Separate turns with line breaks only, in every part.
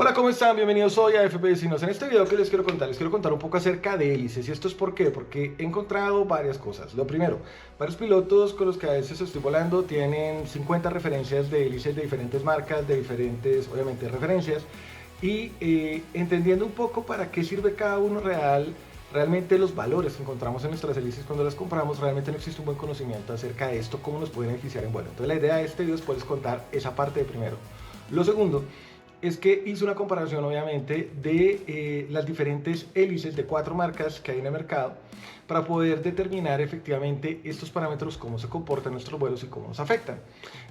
Hola, ¿cómo están? Bienvenidos hoy a FP Vecinos. En este video que les quiero contar un poco acerca de hélices. ¿Y esto es por qué? Porque he encontrado varias cosas. Lo primero, varios pilotos con los que a veces estoy volando tienen 50 referencias de hélices de diferentes marcas, de diferentes, obviamente, referencias. Y entendiendo un poco para qué sirve cada uno realmente los valores que encontramos en nuestras hélices cuando las compramos, realmente no existe un buen conocimiento acerca de esto, cómo nos puede beneficiar en vuelo. Entonces la idea de este video es poderles contar esa parte de primero. Lo segundo es que hice una comparación obviamente de las diferentes hélices de 4 marcas que hay en el mercado para poder determinar efectivamente estos parámetros, cómo se comportan nuestros vuelos y cómo nos afectan.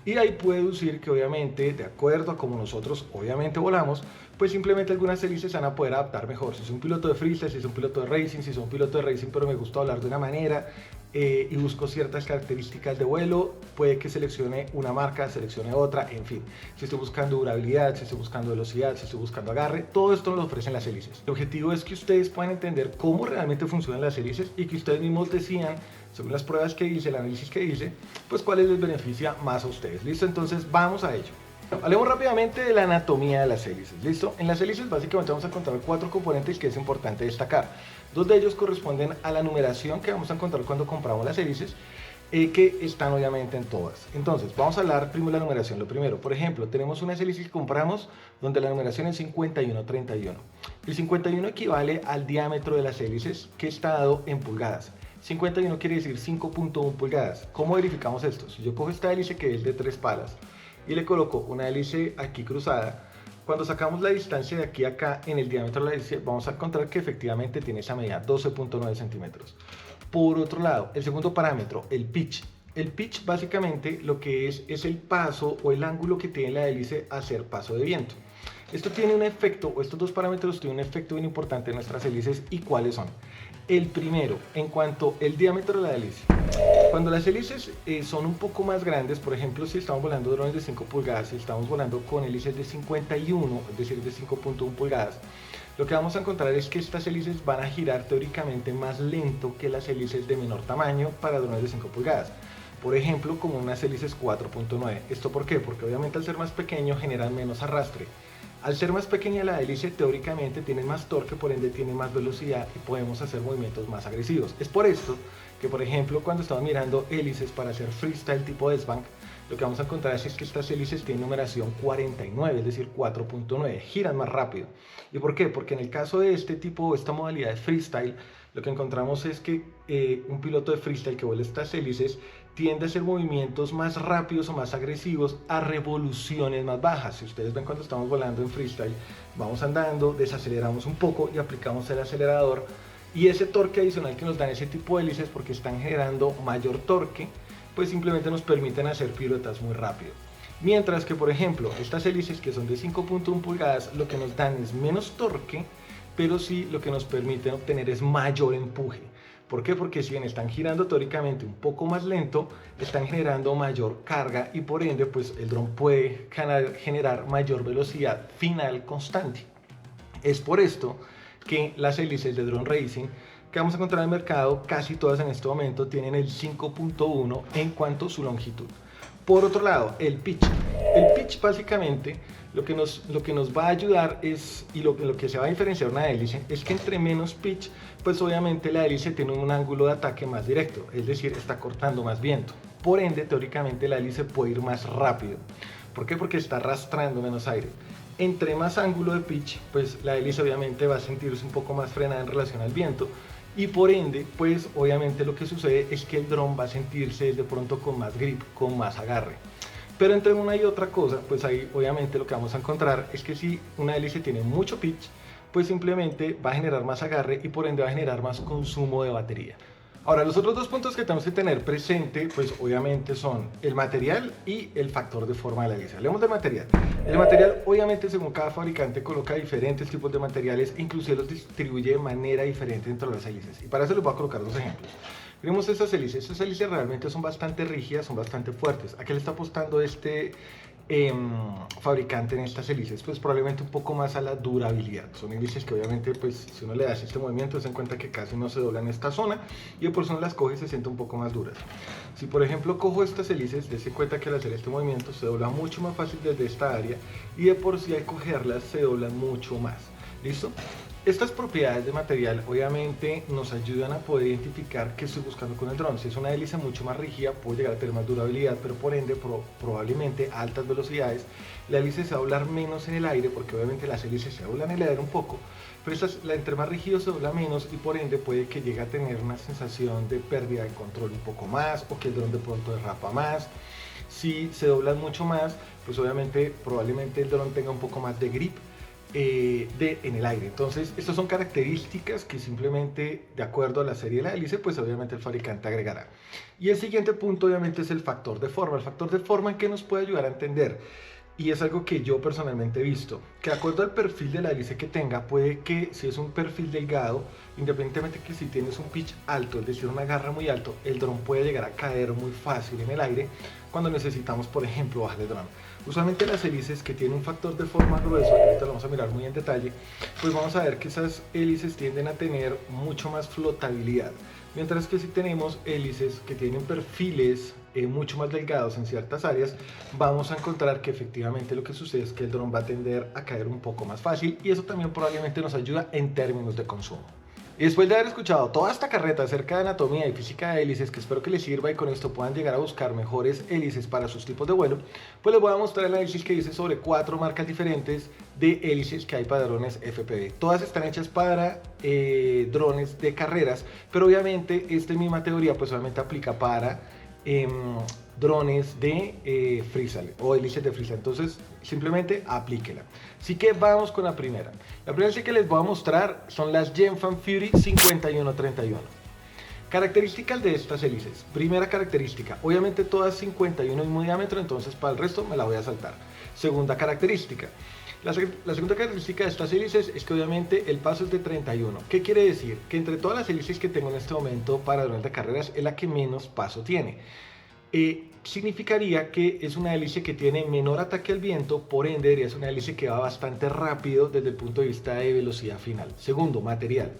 Y ahí puedo decir que obviamente, de acuerdo a cómo nosotros obviamente volamos, pues simplemente algunas hélices van a poder adaptar mejor. Si es un piloto de freestyle, si es un piloto de racing, si es un piloto de racing pero me gusta hablar de una manera y busco ciertas características de vuelo, puede que seleccione una marca, seleccione otra, en fin. Si estoy buscando durabilidad, si estoy buscando velocidad, si estoy buscando agarre, todo esto nos lo ofrecen las hélices. El objetivo es que ustedes puedan entender cómo realmente funcionan las hélices y que ustedes mismos decidan, según las pruebas que hice, el análisis que hice, pues cuál les beneficia más a ustedes. ¿Listo? Entonces vamos a ello. Hablemos rápidamente de la anatomía de las hélices, ¿listo? En las hélices básicamente vamos a encontrar 4 componentes que es importante destacar. 2 de ellos corresponden a la numeración que vamos a encontrar cuando compramos las hélices, que están obviamente en todas. Entonces, vamos a hablar primero de la numeración. Lo primero, por ejemplo, tenemos unas hélices que compramos donde la numeración es 5131. El 51 equivale al diámetro de las hélices que está dado en pulgadas. 51 quiere decir 5.1 pulgadas. ¿Cómo verificamos esto? Si yo cojo esta hélice que es de 3 palas y le coloco una hélice aquí cruzada, cuando sacamos la distancia de aquí a acá en el diámetro de la hélice, vamos a encontrar que efectivamente tiene esa medida, 12.9 centímetros. Por otro lado, el segundo parámetro, el pitch. El pitch básicamente lo que es el paso o el ángulo que tiene la hélice hacia el paso de viento. Esto tiene un efecto, o estos dos parámetros tienen un efecto bien importante en nuestras hélices. ¿Y cuáles son? El primero, en cuanto al diámetro de la hélice. Cuando las hélices son un poco más grandes, por ejemplo, si estamos volando drones de 5 pulgadas, si estamos volando con hélices de 51, es decir, de 5.1 pulgadas, lo que vamos a encontrar es que estas hélices van a girar teóricamente más lento que las hélices de menor tamaño para drones de 5 pulgadas. Por ejemplo, como unas hélices 4.9. ¿Esto por qué? Porque obviamente al ser más pequeño generan menos arrastre. Al ser más pequeña la hélice, teóricamente tiene más torque, por ende tiene más velocidad y podemos hacer movimientos más agresivos. Es por esto que, por ejemplo, cuando estamos mirando hélices para hacer freestyle tipo S-Bank, lo que vamos a encontrar es que estas hélices tienen numeración 49, es decir, 4.9, giran más rápido. ¿Y por qué? Porque en el caso de este tipo, esta modalidad de freestyle, lo que encontramos es que un piloto de freestyle que vuela estas hélices tiende a hacer movimientos más rápidos o más agresivos a revoluciones más bajas. Si ustedes ven cuando estamos volando en freestyle, vamos andando, desaceleramos un poco y aplicamos el acelerador, y ese torque adicional que nos dan ese tipo de hélices, porque están generando mayor torque, pues simplemente nos permiten hacer piruetas muy rápido. Mientras que, por ejemplo, estas hélices que son de 5.1 pulgadas, lo que nos dan es menos torque, pero sí lo que nos permiten obtener es mayor empuje. ¿Por qué? Porque si bien están girando teóricamente un poco más lento, están generando mayor carga y por ende pues el dron puede generar mayor velocidad final constante. Es por esto que las hélices de drone racing que vamos a encontrar en el mercado, casi todas en este momento tienen el 5.1 en cuanto a su longitud. Por otro lado, el pitch. El pitch básicamente lo que nos va a ayudar es, y lo que se va a diferenciar una hélice, es que entre menos pitch, pues obviamente la hélice tiene un ángulo de ataque más directo, es decir, está cortando más viento. Por ende, teóricamente la hélice puede ir más rápido. ¿Por qué? Porque está arrastrando menos aire. Entre más ángulo de pitch, pues la hélice obviamente va a sentirse un poco más frenada en relación al viento. Y por ende, pues obviamente lo que sucede es que el dron va a sentirse de pronto con más grip, con más agarre. Pero entre una y otra cosa, pues ahí obviamente lo que vamos a encontrar es que si una hélice tiene mucho pitch, pues simplemente va a generar más agarre y por ende va a generar más consumo de batería. Ahora, los otros 2 puntos que tenemos que tener presente, pues obviamente son el material y el factor de forma de la hélice. Hablemos del material. El material, obviamente, según cada fabricante, coloca diferentes tipos de materiales, inclusive los distribuye de manera diferente dentro de las hélices. Y para eso les voy a colocar 2 ejemplos. Vemos estas hélices realmente son bastante rígidas, son bastante fuertes. ¿A qué le está apostando este fabricante en estas hélices, pues probablemente un poco más a la durabilidad. Son hélices que obviamente, pues si uno le da este movimiento, se dan cuenta que casi no se doblan en esta zona y de por sí uno las coge y se sienten un poco más duras. Si por ejemplo cojo estas hélices, dése cuenta que al hacer este movimiento se dobla mucho más fácil desde esta área y de por sí al cogerlas se doblan mucho más. ¿Listo? Estas propiedades de material obviamente nos ayudan a poder identificar qué estoy buscando con el dron. Si es una hélice mucho más rígida, puedo llegar a tener más durabilidad, pero por ende probablemente a altas velocidades la hélice se va a doblar menos en el aire, porque obviamente las hélices se doblan en el aire un poco, pero entre más rígido se dobla menos y por ende puede que llegue a tener una sensación de pérdida de control un poco más, o que el dron de pronto derrapa más. Si se doblan mucho más, pues obviamente probablemente el dron tenga un poco más de grip en el aire. Entonces estas son características que simplemente de acuerdo a la serie de la hélice pues obviamente el fabricante agregará. Y el siguiente punto obviamente es el factor de forma. El factor de forma, ¿en qué nos puede ayudar a entender? Y es algo que yo personalmente he visto, que de acuerdo al perfil de la hélice que tenga, puede que si es un perfil delgado, independientemente que si tienes un pitch alto, es decir, una garra muy alto, el dron puede llegar a caer muy fácil en el aire cuando necesitamos, por ejemplo, bajar el dron. Usualmente las hélices que tienen un factor de forma grueso, que ahorita lo vamos a mirar muy en detalle, pues vamos a ver que esas hélices tienden a tener mucho más flotabilidad. Mientras que si tenemos hélices que tienen perfiles mucho más delgados en ciertas áreas, vamos a encontrar que efectivamente lo que sucede es que el dron va a tender a caer un poco más fácil y eso también probablemente nos ayuda en términos de consumo. Y después de haber escuchado toda esta carreta acerca de anatomía y física de hélices, que espero que les sirva y con esto puedan llegar a buscar mejores hélices para sus tipos de vuelo, pues les voy a mostrar el análisis que hice sobre 4 marcas diferentes de hélices que hay para drones FPV. Todas están hechas para drones de carreras, pero obviamente esta misma teoría pues obviamente aplica para drones de freestyle o hélices de freestyle. Entonces simplemente aplíquela. Así que vamos con la primera. La primera hélice que les voy a mostrar son las Gemfan Fury 5131. Características de estas hélices. Primera característica, obviamente todas 51 mismo diámetro, entonces para el resto me la voy a saltar. Segunda característica. La segunda característica de estas hélices es que obviamente el paso es de 31. ¿Qué quiere decir? Que entre todas las hélices que tengo en este momento para drones de carreras es la que menos paso tiene. Significaría que es una hélice que tiene menor ataque al viento, por ende es una hélice que va bastante rápido desde el punto de vista de velocidad final. Segundo, material.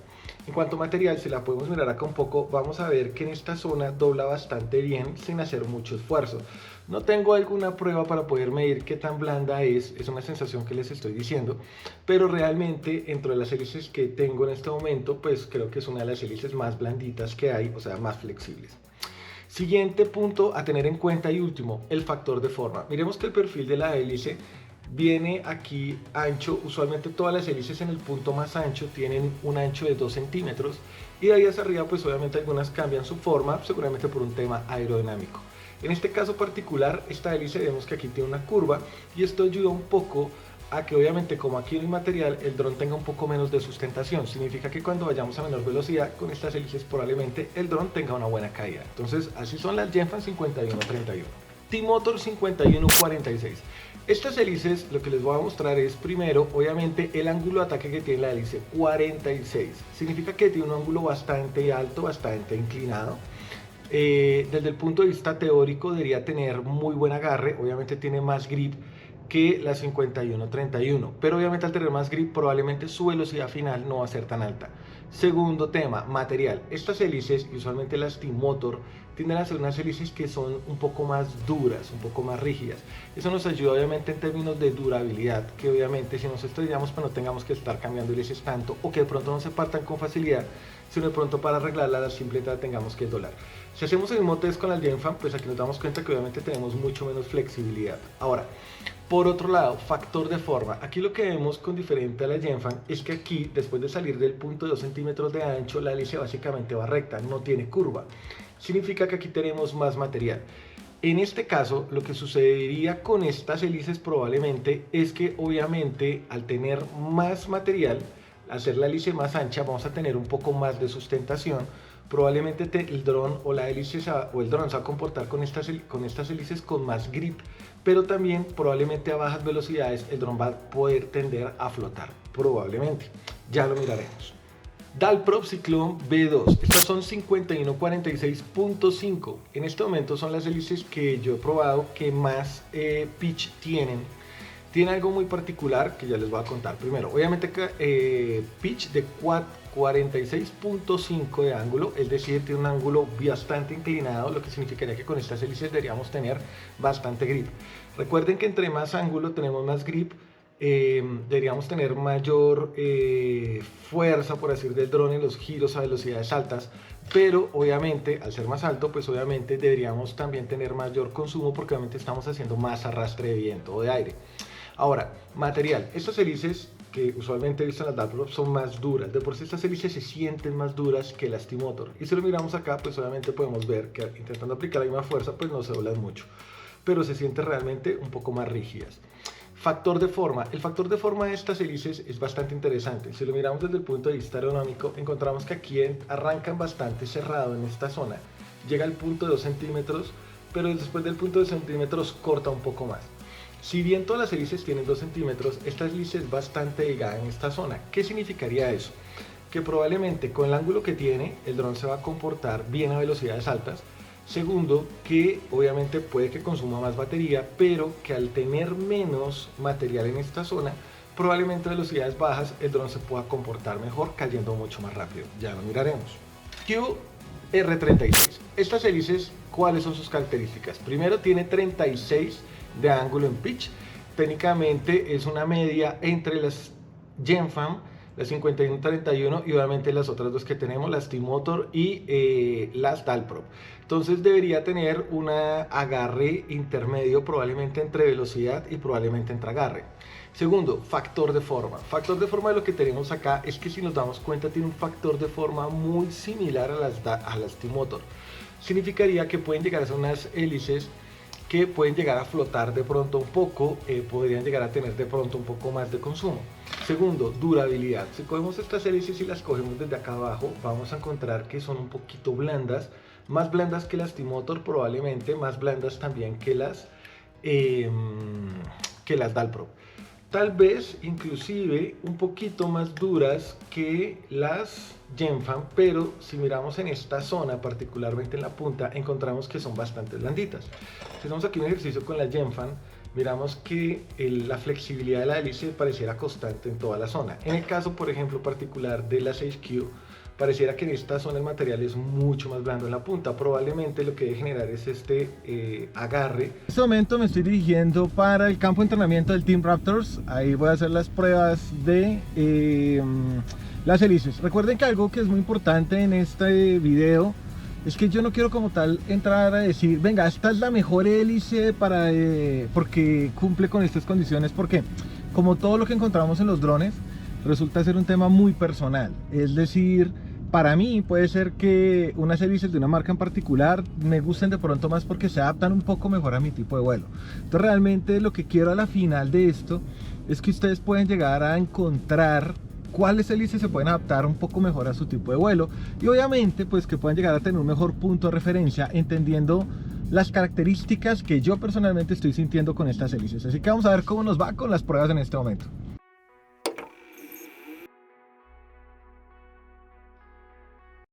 En cuanto a material, si la podemos mirar acá un poco, vamos a ver que en esta zona dobla bastante bien sin hacer mucho esfuerzo. No tengo alguna prueba para poder medir qué tan blanda es una sensación que les estoy diciendo, pero realmente dentro de las hélices que tengo en este momento, pues creo que es una de las hélices más blanditas que hay, o sea, más flexibles. Siguiente punto a tener en cuenta y último, el factor de forma. Miremos que el perfil de la hélice viene aquí ancho. Usualmente todas las hélices en el punto más ancho tienen un ancho de 2 centímetros y de ahí hacia arriba pues obviamente algunas cambian su forma, seguramente por un tema aerodinámico. En este caso particular, esta hélice vemos que aquí tiene una curva y esto ayuda un poco a que obviamente como aquí no hay material, el dron tenga un poco menos de sustentación. Significa que cuando vayamos a menor velocidad con estas hélices probablemente el dron tenga una buena caída. Entonces así son las Gemfan 5131. T-Motor 5146. Estas hélices lo que les voy a mostrar es primero obviamente el ángulo de ataque que tiene la hélice 46. Significa que tiene un ángulo bastante alto, bastante inclinado. Desde el punto de vista teórico debería tener muy buen agarre, obviamente tiene más grip que la 5131, pero obviamente al tener más grip probablemente su velocidad final no va a ser tan alta. Segundo tema, material. Estas hélices, y usualmente las T-Motor, tienden a ser unas hélices que son un poco más duras, un poco más rígidas. Eso nos ayuda obviamente en términos de durabilidad, que obviamente si nos estrellamos pues no tengamos que estar cambiando hélices tanto, o que de pronto no se partan con facilidad, sino de pronto para arreglarla la simple tengamos que doblar. Si hacemos el mismo test con las Gemfan, pues aquí nos damos cuenta que obviamente tenemos mucho menos flexibilidad. Ahora, por otro lado, factor de forma. Aquí lo que vemos con diferente a la Gemfan es que aquí, después de salir del punto de 2 centímetros de ancho, la hélice básicamente va recta, no tiene curva. Significa que aquí tenemos más material. En este caso, lo que sucedería con estas hélices probablemente es que obviamente al tener más material, al hacer la hélice más ancha, vamos a tener un poco más de sustentación. Probablemente el dron o la hélice o el dron se va a comportar con estas hélices con más grip, pero también probablemente a bajas velocidades el dron va a poder tender a flotar, probablemente, ya lo miraremos. Dalprop Cyclone V2, estas son 5146.5. En este momento son las hélices que yo he probado que más pitch tienen. Tiene algo muy particular que ya les voy a contar. Primero, obviamente pitch de 46.5 de ángulo, es decir, tiene un ángulo bastante inclinado, lo que significaría que con estas hélices deberíamos tener bastante grip. Recuerden que entre más ángulo tenemos más grip, deberíamos tener mayor fuerza, por así decir, del dron en los giros a velocidades altas, pero obviamente al ser más alto, pues obviamente deberíamos también tener mayor consumo, porque obviamente estamos haciendo más arrastre de viento o de aire. Ahora, material. Estas hélices que usualmente he visto en las Dalprop son más duras. De por sí estas hélices se sienten más duras que las T-Motor. Y si lo miramos acá, pues obviamente podemos ver que intentando aplicar la misma fuerza, pues no se doblan mucho. Pero se sienten realmente un poco más rígidas. Factor de forma. El factor de forma de estas hélices es bastante interesante. Si lo miramos desde el punto de vista aeronómico, encontramos que aquí arrancan bastante cerrado en esta zona. Llega al punto de 2 centímetros, pero después del punto de 2 centímetros corta un poco más. Si bien todas las hélices tienen 2 centímetros, esta hélice es bastante delgada en esta zona. ¿Qué significaría eso? Que probablemente con el ángulo que tiene, el dron se va a comportar bien a velocidades altas. Segundo, que obviamente puede que consuma más batería, pero que al tener menos material en esta zona, probablemente a velocidades bajas el dron se pueda comportar mejor, cayendo mucho más rápido. Ya lo miraremos. QR36. Estas hélices, ¿cuáles son sus características? Primero, tiene 36 de ángulo en pitch. Técnicamente es una media entre las Gemfan, las 5131 y obviamente las otras dos que tenemos, las T-Motor y las Dalprop. Entonces debería tener un agarre intermedio, probablemente entre velocidad y probablemente entre agarre. Segundo, factor de forma. Factor de forma de lo que tenemos acá es que, si nos damos cuenta, tiene un factor de forma muy similar a las T-Motor. Significaría que pueden llegar a ser unas hélices que pueden llegar a flotar de pronto un poco, podrían llegar a tener de pronto un poco más de consumo. Segundo, durabilidad. Si cogemos estas hélices y las cogemos desde acá abajo, vamos a encontrar que son un poquito blandas, más blandas que las T-Motor probablemente, más blandas también que las Dalprop. Tal vez inclusive un poquito más duras que las Gemfan, pero si miramos en esta zona, particularmente en la punta, encontramos que son bastante blanditas. Si hacemos aquí un ejercicio con la Gemfan, miramos que la flexibilidad de la hélice pareciera constante en toda la zona. En el caso, por ejemplo, particular de la 6Q, pareciera que en esta zona el material es mucho más blando en la punta. Probablemente lo que debe generar es este agarre. En este momento me estoy dirigiendo para el campo de entrenamiento del Team Raptors. Ahí voy a hacer las pruebas de las hélices. Recuerden que algo que es muy importante en este video es que yo no quiero como tal entrar a decir, venga, esta es la mejor hélice para porque cumple con estas condiciones, porque como todo lo que encontramos en los drones, resulta ser un tema muy personal. Es decir, para mí puede ser que unas hélices de una marca en particular me gusten de pronto más porque se adaptan un poco mejor a mi tipo de vuelo. Entonces realmente lo que quiero a la final de esto es que ustedes puedan llegar a encontrar cuáles hélices se pueden adaptar un poco mejor a su tipo de vuelo, y obviamente pues que puedan llegar a tener un mejor punto de referencia entendiendo las características que yo personalmente estoy sintiendo con estas hélices. Así que vamos a ver cómo nos va con las pruebas en este momento.